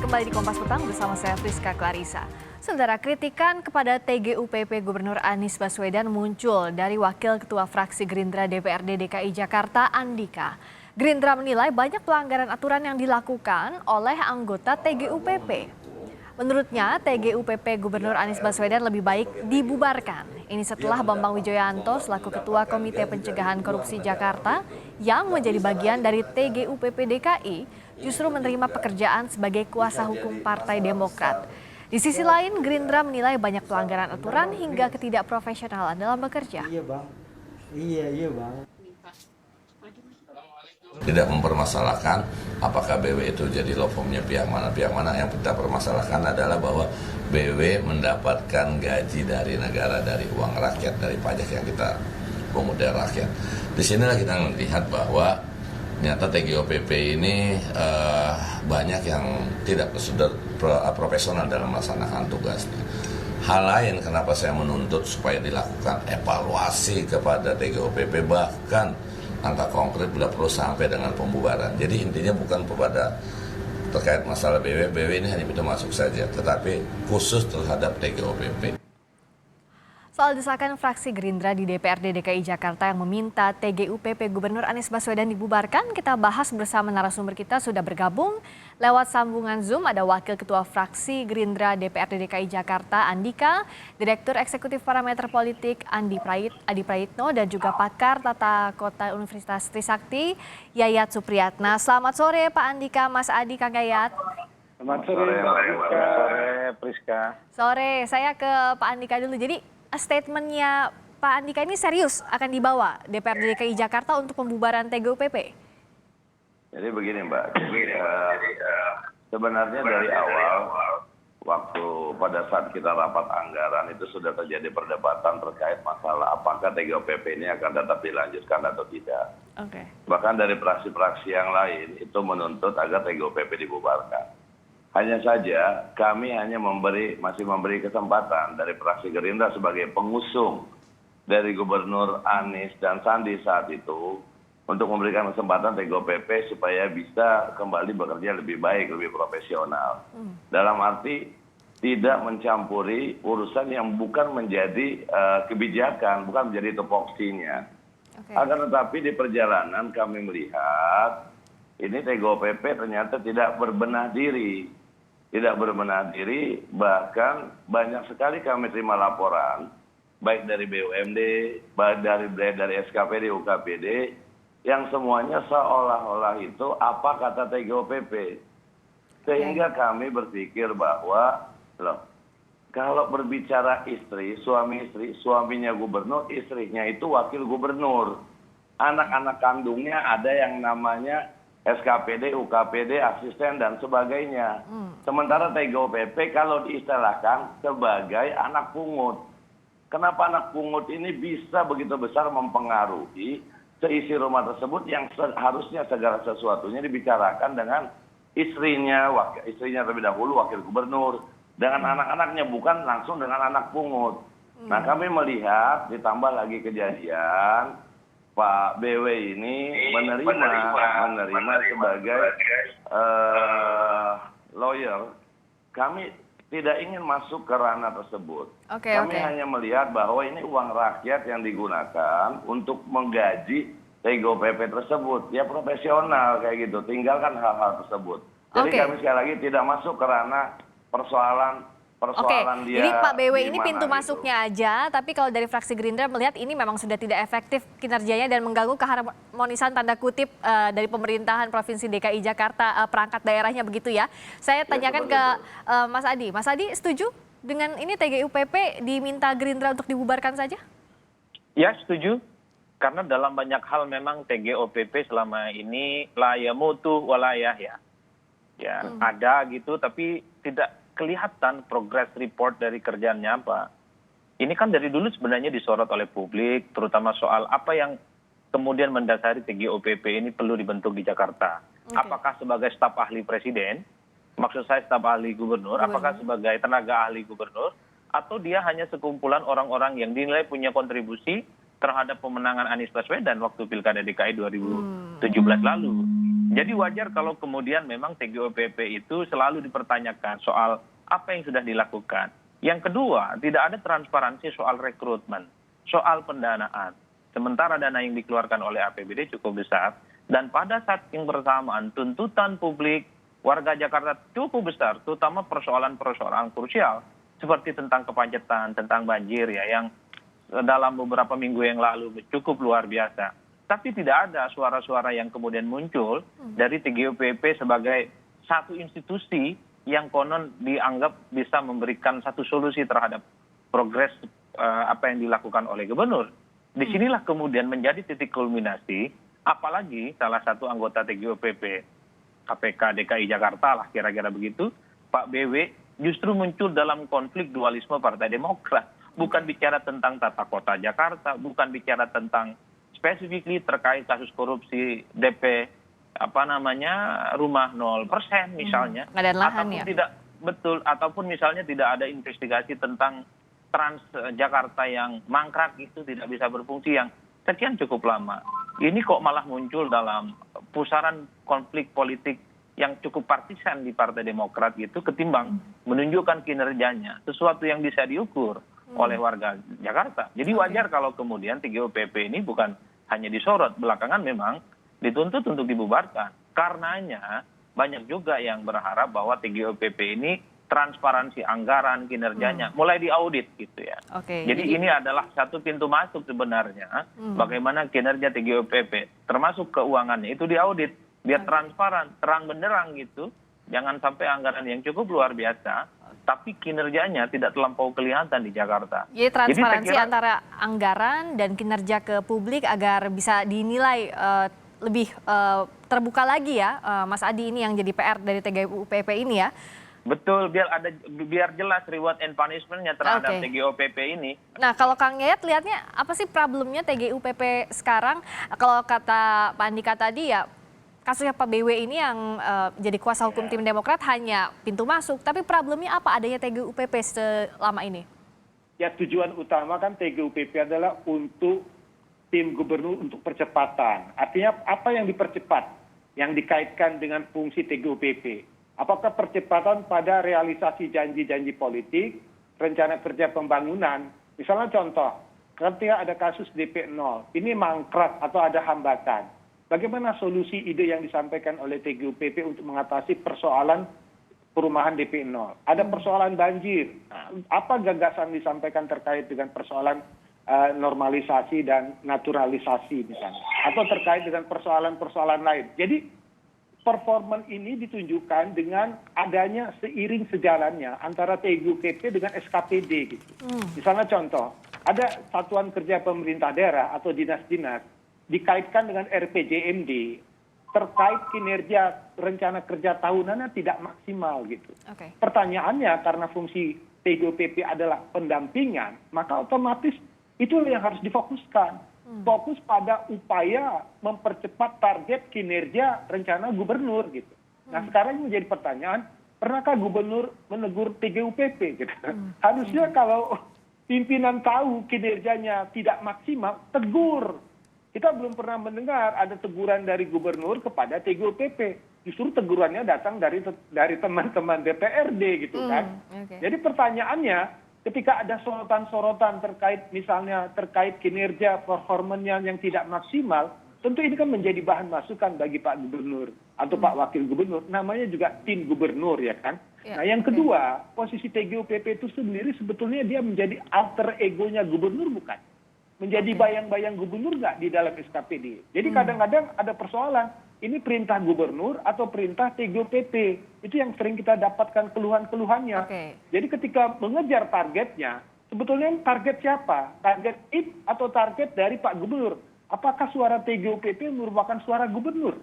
kembali di Kompas Petang bersama saya Friska Clarissa. Saudara, kritikan kepada TGUPP Gubernur Anies Baswedan muncul dari Wakil Ketua Fraksi Gerindra DPRD DKI Jakarta, Andika. Gerindra menilai banyak pelanggaran aturan yang dilakukan oleh anggota TGUPP. Menurutnya, TGUPP Gubernur Anies Baswedan lebih baik dibubarkan. Ini setelah Bambang Wijoyanto selaku Ketua Komite Pencegahan Korupsi Jakarta yang menjadi bagian dari TGUPP DKI justru menerima pekerjaan sebagai kuasa hukum Partai Demokrat. Di sisi lain, Gerindra menilai banyak pelanggaran aturan hingga ketidakprofesionalan dalam bekerja. Iya, Bang. Tidak mempermasalahkan apakah BW itu jadi law firm-nya pihak mana. Yang kita permasalahkan adalah bahwa BW mendapatkan gaji dari negara, dari uang rakyat, dari pajak yang kita pungut dari rakyat. Disinilah kita melihat bahwa ternyata TGUPP ini banyak yang tidak sudah profesional dalam melaksanakan tugasnya. Hal lain kenapa saya menuntut supaya dilakukan evaluasi kepada TGUPP, bahkan angka konkret bila perlu sampai dengan pembubaran. Jadi intinya bukan kepada terkait masalah BW ini hanya pintu masuk saja, tetapi khusus terhadap TGUPP. Soal desakan fraksi Gerindra di DPRD DKI Jakarta yang meminta TGUPP Gubernur Anies Baswedan dibubarkan, kita bahas bersama narasumber kita sudah bergabung lewat sambungan Zoom. Ada Wakil Ketua Fraksi Gerindra DPRD DKI Jakarta, Andika, Direktur Eksekutif Parameter Politik Adi Prayitno, dan juga pakar Tata Kota Universitas Trisakti, Yayat Supriyatna. Selamat sore Pak Andika, Mas Adi, Kang Yayat. Selamat sore, Priska. Sore, saya ke Pak Andika dulu. Jadi statementnya Pak Andika ini serius akan dibawa DPRD DKI Jakarta untuk pembubaran TGUPP? Jadi begini Mbak, sebenarnya dari awal waktu pada saat kita rapat anggaran itu sudah terjadi perdebatan terkait masalah apakah TGUPP ini akan tetap dilanjutkan atau tidak. Oke. Bahkan dari praksi-praksi yang lain itu menuntut agar TGUPP dibubarkan. Hanya saja kami hanya masih memberi kesempatan dari fraksi Gerindra sebagai pengusung dari Gubernur Anies dan Sandi saat itu untuk memberikan kesempatan TGUPP supaya bisa kembali bekerja lebih baik, lebih profesional. Dalam arti tidak mencampuri urusan yang bukan menjadi kebijakan, bukan menjadi tupoksinya. Akan tetapi di perjalanan kami melihat ini TGUPP ternyata tidak berbenah diri. Bahkan banyak sekali kami terima laporan, baik dari BUMD, baik dari SKPD, UKPD, yang semuanya seolah-olah itu apa kata TGUPP. Sehingga kami berpikir bahwa, kalau berbicara istri, suaminya gubernur, istrinya itu wakil gubernur. Anak-anak kandungnya ada yang namanya SKPD, UKPD, asisten, dan sebagainya. Sementara TGUPP kalau diistilahkan sebagai anak pungut. Kenapa anak pungut ini bisa begitu besar mempengaruhi seisi rumah tersebut yang harusnya segala sesuatunya dibicarakan dengan istrinya terlebih dahulu, wakil gubernur, dengan anak-anaknya, bukan langsung dengan anak pungut. Nah, kami melihat ditambah lagi kejadian Pak BW ini menerima sebagai lawyer. Kami tidak ingin masuk ke ranah tersebut. Kami hanya melihat bahwa ini uang rakyat yang digunakan untuk menggaji TGUPP tersebut. Ya profesional kayak gitu, tinggalkan hal-hal tersebut. Jadi kami sekali lagi tidak masuk ke ranah persoalan dia. Jadi Pak BW ini pintu gitu. masuknya aja, tapi kalau dari fraksi Gerindra melihat ini memang sudah tidak efektif kinerjanya dan mengganggu keharmonisan tanda kutip dari pemerintahan Provinsi DKI Jakarta, perangkat daerahnya begitu ya. Saya tanyakan ke Mas Adi. Mas Adi setuju dengan ini TGUPP diminta Gerindra untuk dibubarkan saja? Ya, setuju. Karena dalam banyak hal memang TGUPP selama ini layamutu walayah ya. Ya, ada gitu tapi tidak kelihatan progress report dari kerjaannya apa. Ini kan dari dulu sebenarnya disorot oleh publik, terutama soal apa yang kemudian mendasari TGUPP ini perlu dibentuk di Jakarta. Apakah sebagai staf ahli presiden, maksud saya staf ahli gubernur, apakah sebagai tenaga ahli gubernur, atau dia hanya sekumpulan orang-orang yang dinilai punya kontribusi terhadap pemenangan Anies Baswedan waktu Pilkada DKI 2017 lalu. Jadi wajar kalau kemudian memang TGOPP itu selalu dipertanyakan soal apa yang sudah dilakukan. Yang kedua, tidak ada transparansi soal rekrutmen, soal pendanaan. Sementara dana yang dikeluarkan oleh APBD cukup besar, dan pada saat yang bersamaan tuntutan publik warga Jakarta cukup besar, terutama persoalan-persoalan krusial seperti tentang kemacetan, tentang banjir ya, yang dalam beberapa minggu yang lalu cukup luar biasa. Tapi tidak ada suara-suara yang kemudian muncul dari TGOPP sebagai satu institusi yang konon dianggap bisa memberikan satu solusi terhadap progres apa yang dilakukan oleh gubernur. Disinilah kemudian menjadi titik kulminasi, apalagi salah satu anggota TGOPP KPK DKI Jakarta lah kira-kira begitu, Pak BW justru muncul dalam konflik dualisme Partai Demokrat. Bukan bicara tentang tata kota Jakarta, bukan bicara tentang specifically terkait kasus korupsi DP rumah 0% misalnya, Pengadaan lahan ataupun ya. tidak betul, ataupun misalnya tidak ada investigasi tentang Trans Jakarta yang mangkrak itu tidak bisa berfungsi yang sekian cukup lama. Ini kok malah muncul dalam pusaran konflik politik yang cukup partisan di Partai Demokrat gitu, ketimbang menunjukkan kinerjanya, sesuatu yang bisa diukur oleh warga Jakarta. Jadi wajar kalau kemudian TGOPP ini bukan hanya disorot, belakangan memang dituntut untuk dibubarkan. Karenanya banyak juga yang berharap bahwa TGOPP ini transparansi anggaran kinerjanya mulai diaudit gitu ya. Jadi ini adalah satu pintu masuk sebenarnya bagaimana kinerja TGOPP termasuk keuangannya itu diaudit biar transparan, terang benderang gitu. Jangan sampai anggaran yang cukup luar biasa tapi kinerjanya tidak terlampau kelihatan di Jakarta. Jadi transparansi antara anggaran dan kinerja ke publik agar bisa dinilai lebih terbuka lagi ya, Mas Adi, ini yang jadi PR dari TGOPP ini ya. Betul, biar jelas reward and punishment-nya terhadap TGOPP ini. Nah, kalau Kang Yayat lihatnya apa sih problemnya TGOPP sekarang? Kalau kata Pak Andika tadi ya, kasusnya Pak BW ini yang jadi kuasa hukum tim Demokrat hanya pintu masuk, tapi problemnya apa adanya TGOPP selama ini? Ya, tujuan utama kan TGOPP adalah untuk tim gubernur untuk percepatan. Artinya apa yang dipercepat, yang dikaitkan dengan fungsi TGOPP? Apakah percepatan pada realisasi janji-janji politik, rencana kerja pembangunan? Misalnya contoh, ketika ada kasus DP 0, ini mangkrak atau ada hambatan. Bagaimana solusi ide yang disampaikan oleh TGOPP untuk mengatasi persoalan perumahan DP 0? Ada persoalan banjir. Apa gagasan disampaikan terkait dengan persoalan normalisasi dan naturalisasi misalnya? Atau terkait dengan persoalan-persoalan lain. Jadi performan ini ditunjukkan dengan adanya seiring sejalannya antara TGOPP dengan SKPD gitu. Misalnya contoh, ada satuan kerja pemerintah daerah atau dinas-dinas dikaitkan dengan RPJMD terkait kinerja rencana kerja tahunannya tidak maksimal gitu. Pertanyaannya karena fungsi TGOPP adalah pendampingan, maka otomatis itu yang harus difokuskan. Fokus pada upaya mempercepat target kinerja rencana gubernur gitu. Nah sekarang menjadi pertanyaan, pernahkah gubernur menegur TGOPP gitu? Harusnya kalau pimpinan tahu kinerjanya tidak maksimal, tegur. Kita belum pernah mendengar ada teguran dari gubernur kepada TGOPP. Justru tegurannya datang dari teman-teman DPRD gitu kan. Jadi pertanyaannya, ketika ada sorotan-sorotan terkait kinerja performanya yang tidak maksimal, tentu ini kan menjadi bahan masukan bagi Pak Gubernur atau Pak Wakil Gubernur. Namanya juga tim gubernur ya kan. Nah yang kedua, posisi TGOPP itu sendiri sebetulnya dia menjadi alter egonya gubernur bukan? Menjadi bayang-bayang gubernur nggak di dalam SKPD? Jadi kadang-kadang ada persoalan. Ini perintah gubernur atau perintah TGOPP. Itu yang sering kita dapatkan keluhan-keluhannya. Jadi ketika mengejar targetnya, sebetulnya target siapa? Target IP atau target dari Pak Gubernur? Apakah suara TGOPP merupakan suara gubernur?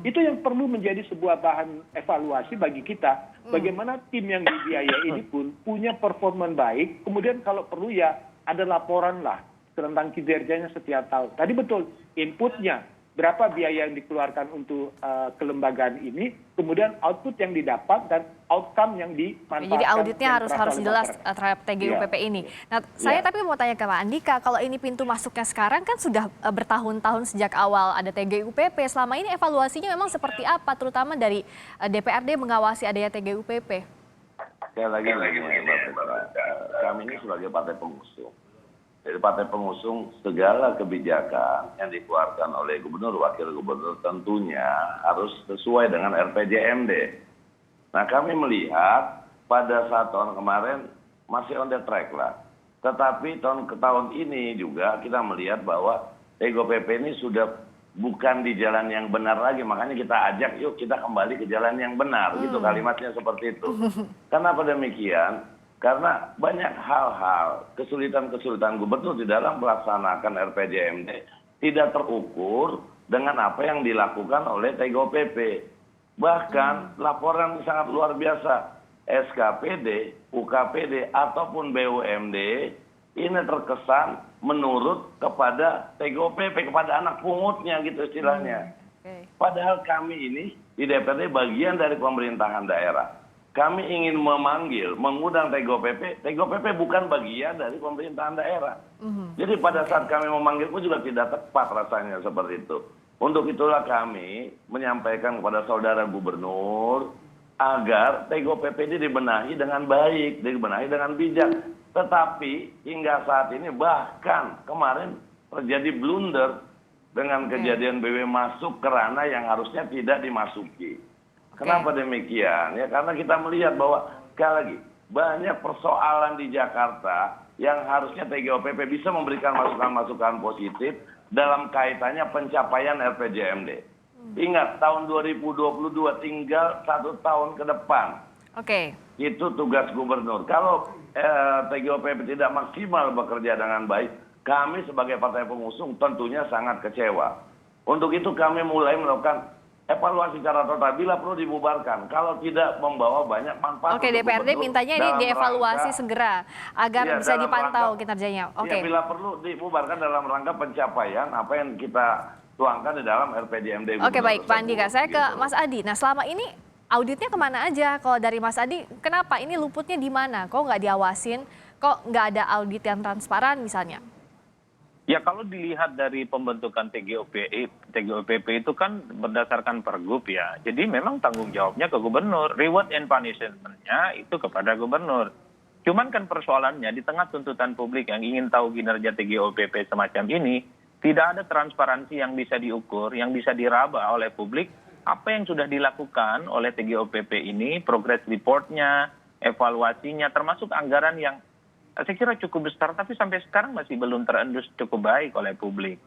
Itu yang perlu menjadi sebuah bahan evaluasi bagi kita. Bagaimana tim yang dibiayai ini pun punya performa baik. Kemudian kalau perlu ya ada laporan lah tentang kinerjanya setiap tahun. Tadi betul, inputnya berapa biaya yang dikeluarkan untuk kelembagaan ini, kemudian output yang didapat dan outcome yang dimanfaatkan. Jadi auditnya harus jelas terhadap TGUPP ini. Nah, saya tapi mau tanya ke Pak Andika, kalau ini pintu masuknya sekarang kan sudah bertahun-tahun sejak awal ada TGUPP, selama ini evaluasinya memang seperti apa, terutama dari DPRD mengawasi adanya TGUPP? Sekali lagi Mbak Petra, kami ini sebagai partai pengusung. Jadi partai pengusung segala kebijakan yang dikeluarkan oleh gubernur, wakil gubernur tentunya harus sesuai dengan RPJMD. Nah kami melihat pada saat tahun kemarin masih on the track lah. Tetapi tahun ke tahun ini juga kita melihat bahwa TGOPP ini sudah bukan di jalan yang benar lagi. Makanya kita ajak yuk kita kembali ke jalan yang benar. Gitu kalimatnya seperti itu. Kenapa demikian? Karena banyak hal-hal, kesulitan-kesulitan gubernur di dalam melaksanakan RPJMD tidak terukur dengan apa yang dilakukan oleh TGOPP. Bahkan laporan sangat luar biasa. SKPD, UKPD, ataupun BUMD ini terkesan menurut kepada TGOPP, kepada anak pungutnya gitu istilahnya. Padahal kami ini di DPRD bagian dari pemerintahan daerah. Kami ingin mengundang TGOPP. TGOPP bukan bagian dari pemerintahan daerah. Jadi pada saat kami memanggil pun juga tidak tepat rasanya seperti itu. Untuk itulah kami menyampaikan kepada saudara gubernur agar TGOPP ini dibenahi dengan baik, dibenahi dengan bijak. Tetapi hingga saat ini bahkan kemarin terjadi blunder dengan kejadian BW masuk ke ranah yang harusnya tidak dimasuki. Kenapa demikian? Ya karena kita melihat bahwa sekali lagi banyak persoalan di Jakarta yang harusnya TGOPP bisa memberikan masukan-masukan positif dalam kaitannya pencapaian RPJMD. Ingat tahun 2022 tinggal 1 tahun ke depan. Itu tugas gubernur. Kalau TGOPP tidak maksimal bekerja dengan baik, kami sebagai partai pengusung tentunya sangat kecewa. Untuk itu kami mulai melakukan evaluasi secara total bila perlu dibubarkan kalau tidak membawa banyak manfaat. DPRD mintanya ini dievaluasi segera agar bisa dipantau kinerjanya. Bila perlu dibubarkan dalam rangka pencapaian apa yang kita tuangkan di dalam RPJMD. Baik Pak Andika, saya ke Mas Adi. Nah selama ini auditnya kemana aja? Kalau dari Mas Adi, kenapa ini luputnya di mana? Kok nggak diawasin? Kok nggak ada audit yang transparan misalnya? Ya kalau dilihat dari pembentukan TGOPP itu kan berdasarkan pergub ya. Jadi memang tanggung jawabnya ke gubernur. Reward and punishment-nya itu kepada gubernur. Cuman kan persoalannya di tengah tuntutan publik yang ingin tahu kinerja TGOPP semacam ini, tidak ada transparansi yang bisa diukur, yang bisa diraba oleh publik. Apa yang sudah dilakukan oleh TGOPP ini, progress report-nya, evaluasinya, termasuk anggaran yang saya kira cukup besar, tapi sampai sekarang masih belum terendus cukup baik oleh publik.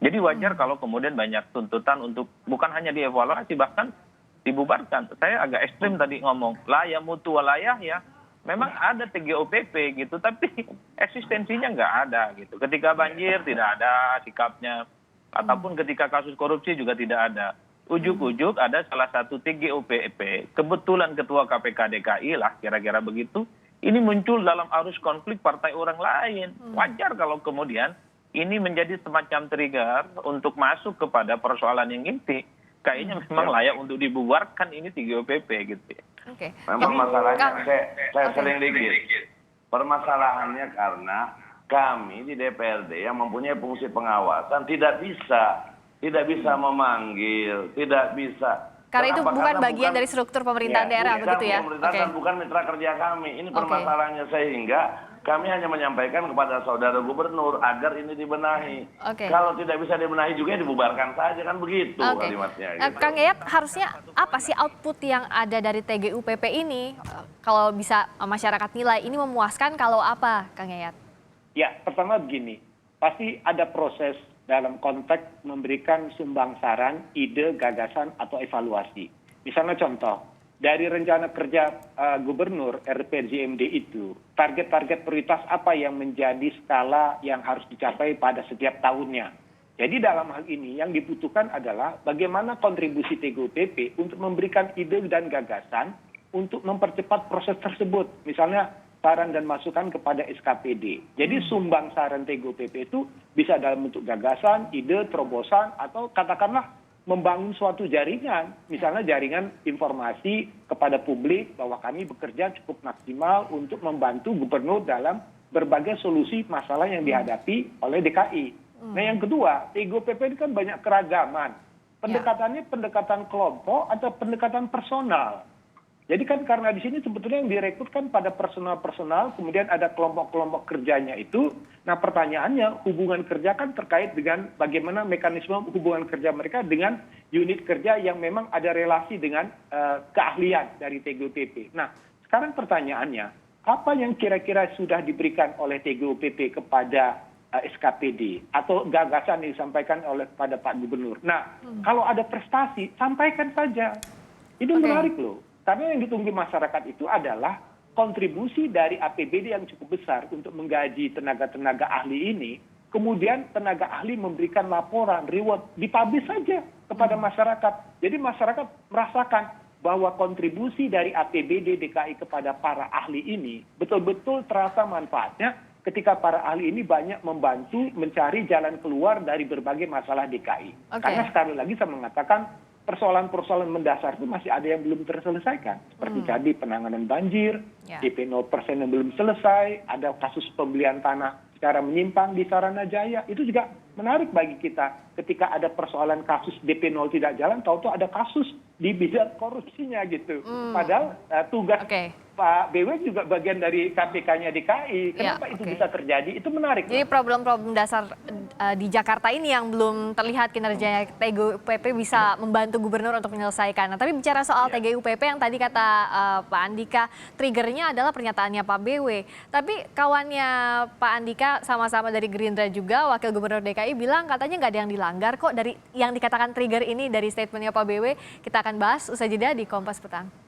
Jadi wajar kalau kemudian banyak tuntutan untuk bukan hanya dievaluasi, bahkan dibubarkan. Saya agak ekstrim tadi ngomong, laya mutu walayah ya. Memang ada TGOPP gitu, tapi eksistensinya nggak ada gitu. Ketika banjir tidak ada sikapnya, ataupun ketika kasus korupsi juga tidak ada. Ujuk-ujuk ada salah satu TGOPP, kebetulan ketua KPK DKI lah kira-kira begitu, ini muncul dalam arus konflik partai orang lain. Wajar kalau kemudian ini menjadi semacam trigger untuk masuk kepada persoalan yang inti. Kayaknya memang layak untuk dibubarkan ini TGOPP gitu ya. Memang masalahnya, saya sering dikit. Permasalahannya karena kami di DPRD yang mempunyai fungsi pengawasan tidak bisa memanggil, tidak bisa. Karena itu bukan bagian dari struktur pemerintahan daerah begitu ya? Pemerintahan bukan mitra kerja kami. Ini permasalahannya sehingga kami hanya menyampaikan kepada saudara gubernur agar ini dibenahi. Kalau tidak bisa dibenahi juga dibubarkan saja kan begitu kalimatnya. Gitu. Kang Yayat, harusnya apa sih output yang ada dari TGUPP ini? Kalau bisa masyarakat nilai ini memuaskan kalau apa Kang Yayat? Ya pertama begini, pasti ada proses dalam konteks memberikan sumbang saran, ide, gagasan, atau evaluasi. Misalnya contoh, dari rencana kerja gubernur RPJMD itu, target-target prioritas apa yang menjadi skala yang harus dicapai pada setiap tahunnya. Jadi dalam hal ini yang dibutuhkan adalah bagaimana kontribusi TGOPP untuk memberikan ide dan gagasan untuk mempercepat proses tersebut. Misalnya saran dan masukan kepada SKPD. Jadi sumbang saran TGOPP itu bisa dalam bentuk gagasan, ide, terobosan, atau katakanlah membangun suatu jaringan. Misalnya jaringan informasi kepada publik bahwa kami bekerja cukup maksimal untuk membantu gubernur dalam berbagai solusi masalah yang dihadapi oleh DKI. Nah yang kedua, TGOPP ini kan banyak keragaman. Pendekatannya pendekatan kelompok atau pendekatan personal. Jadi kan karena di sini sebetulnya yang direkrut kan pada personal-personal, kemudian ada kelompok-kelompok kerjanya itu. Nah pertanyaannya, hubungan kerja kan terkait dengan bagaimana mekanisme hubungan kerja mereka dengan unit kerja yang memang ada relasi dengan keahlian dari TGOPP. Nah sekarang pertanyaannya, apa yang kira-kira sudah diberikan oleh TGOPP kepada SKPD atau gagasan yang disampaikan oleh pada Pak Gubernur. Nah kalau ada prestasi, sampaikan saja. Itu menarik loh. Karena yang ditunggu masyarakat itu adalah kontribusi dari APBD yang cukup besar untuk menggaji tenaga-tenaga ahli ini. Kemudian tenaga ahli memberikan laporan, reward, dipublish saja kepada masyarakat. Jadi masyarakat merasakan bahwa kontribusi dari APBD DKI kepada para ahli ini betul-betul terasa manfaatnya ketika para ahli ini banyak membantu mencari jalan keluar dari berbagai masalah DKI. Karena sekali lagi saya mengatakan, persoalan-persoalan mendasar itu masih ada yang belum terselesaikan. Seperti tadi penanganan banjir, DP 0% yang belum selesai, ada kasus pembelian tanah secara menyimpang di Saranajaya. Itu juga menarik bagi kita ketika ada persoalan kasus DP 0 tidak jalan, tahu-tahu ada kasus di bidang korupsinya gitu. Padahal tugas Pak BW juga bagian dari KPK-nya DKI. Kenapa itu bisa terjadi? Itu menarik. Jadi problem-problem dasar di Jakarta ini yang belum terlihat kinerjanya TGUPP bisa membantu gubernur untuk menyelesaikan. Nah, tapi bicara soal TGUPP yang tadi kata Pak Andika, triggernya adalah pernyataannya Pak BW. Tapi kawannya Pak Andika sama-sama dari Gerindra juga, Wakil Gubernur DKI bilang katanya nggak ada yang dilanggar kok dari yang dikatakan trigger ini dari statementnya Pak BW. Kita akan bahas usai jeda di Kompas Petang.